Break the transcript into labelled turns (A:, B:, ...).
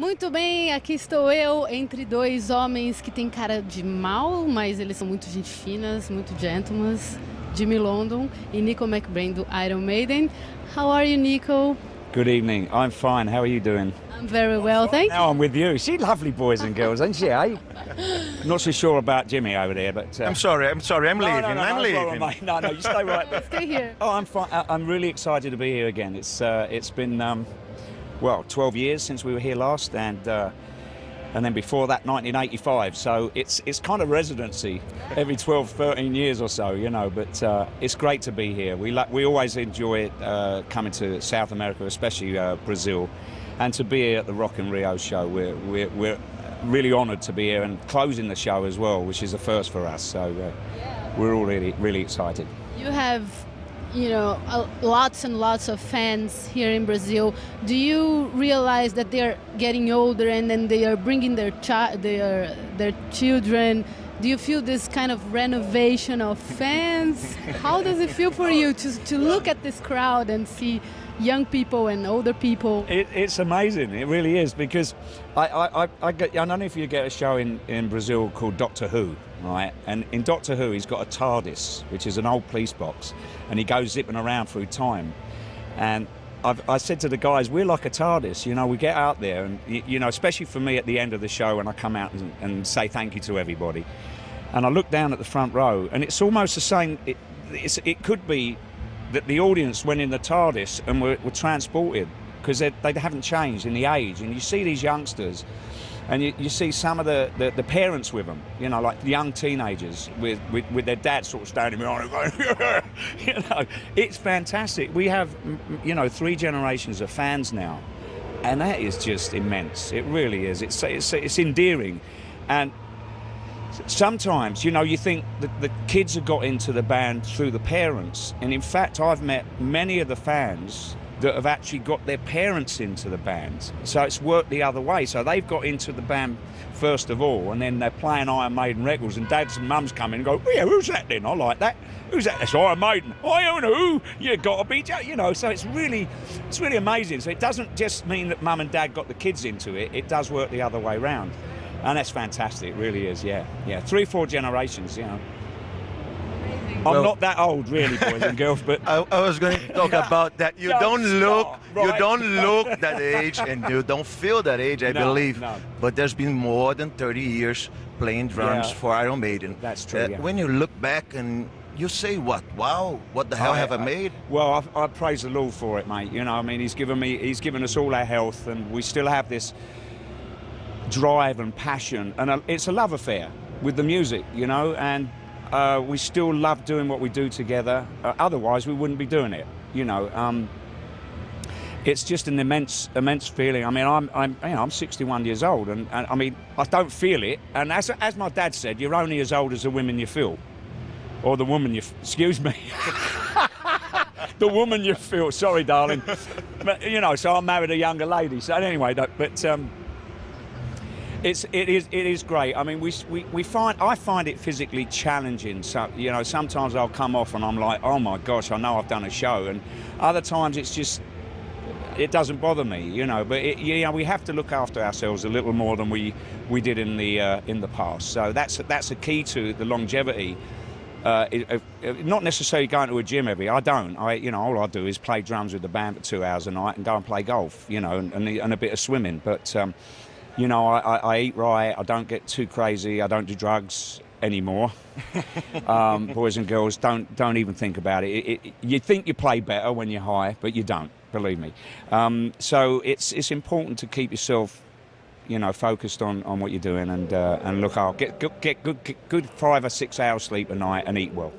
A: Muito bem, aqui estou eu entre dois homens que têm cara de mal, mas eles são muito gente finas, muito gentlemen. Jimmy London e Nicko McBrain do Iron Maiden. How are you, Nicko?
B: Good evening. I'm fine. How are you doing?
A: I'm very well, thank you.
B: Now I'm with you. She's lovely boys and girls, isn't she, eh? Not so sure about Jimmy over there, but...
C: I'm sorry, I'm leaving, I'm leaving.
B: Problem, mate. No, you stay right there.
A: Stay here.
B: Oh, I'm fine. I'm really excited to be here again. It's been, well, 12 years since we were here last, and then before that, 1985. So it's kind of residency every 12, 13 years or so, you know. But it's great to be here. We always enjoy it coming to South America, especially Brazil, and to be here at the Rock in Rio show. We're really honoured to be here and closing the show as well, which is a first for us. So we're all really excited.
A: You have, you know, lots and lots of fans here in Brazil. Do you realize that they're getting older and then they are bringing their children? Do you feel this kind of renovation of fans? How does it feel for you to look at this crowd and see young people and older people?
B: It's amazing. It really is, because I don't know if you get a show in Brazil called Doctor Who, right? And in Doctor Who, he's got a TARDIS, which is an old police box, and he goes zipping around through time. And I said to the guys, we're like a TARDIS, you know, we get out there, and, you know, especially for me at the end of the show when I come out and say thank you to everybody. And I look down at the front row, and it's almost the same. It could be that the audience went in the TARDIS and were transported, because they haven't changed in the age. And you see these youngsters, and you see some of the parents with them, you know, like young teenagers with their dad sort of standing behind them going, you know, it's fantastic. We have, you know, 3 generations of fans now, and that is just immense. It really is. It's endearing. And sometimes, you know, you think that the kids have got into the band through the parents, and in fact I've met many of the fans that have actually got their parents into the band, so it's worked the other way. So they've got into the band first of all, and then they're playing Iron Maiden records, and dads and mums come in and go, yeah, who's that then? I like that. Who's that? That's Iron Maiden. I don't know. You gotta be, you know. So it's really amazing. So it doesn't just mean that mum and dad got the kids into it. It does work the other way round. And that's fantastic, it really is, yeah. 3 or 4 generations, you know.
C: Well,
B: I'm not that old, really, boys and girls, but
C: I was going to talk about that. You don't look that age, and you don't feel that age, I believe.
B: No.
C: But there's been more than 30 years playing drums for Iron Maiden.
B: That's true.
C: When you look back and you say, what? Wow, what the hell have I made?
B: Well, I praise the Lord for it, mate. You know, I mean, He's given us all our health, and we still have this drive and passion, and it's a love affair with the music, you know, and we still love doing what we do together. Otherwise we wouldn't be doing it, you know. It's just an immense feeling. I mean, I'm 61 years old, and I mean, I don't feel it, and as my dad said, you're only as old as the women you feel, or the woman you excuse me the woman you feel, sorry darling. But, you know, so I married a younger lady, so anyway, but it is great. I mean, I find it physically challenging. So, you know, sometimes I'll come off and I'm like, oh my gosh, I know I've done a show, and other times it's just, it doesn't bother me, you know. But you know, we have to look after ourselves a little more than we did in the past. So that's a key to the longevity. Not necessarily going to a gym you know, all I do is play drums with the band for 2 hours a night and go and play golf, you know, and a bit of swimming. But you know, I eat right, I don't get too crazy, I don't do drugs anymore. Boys and girls, don't even think about it. You think you play better when you're high, but you don't, believe me. So it's important to keep yourself, you know, focused on what you're doing, and look out, get good 5 or 6 hours sleep a night and eat well.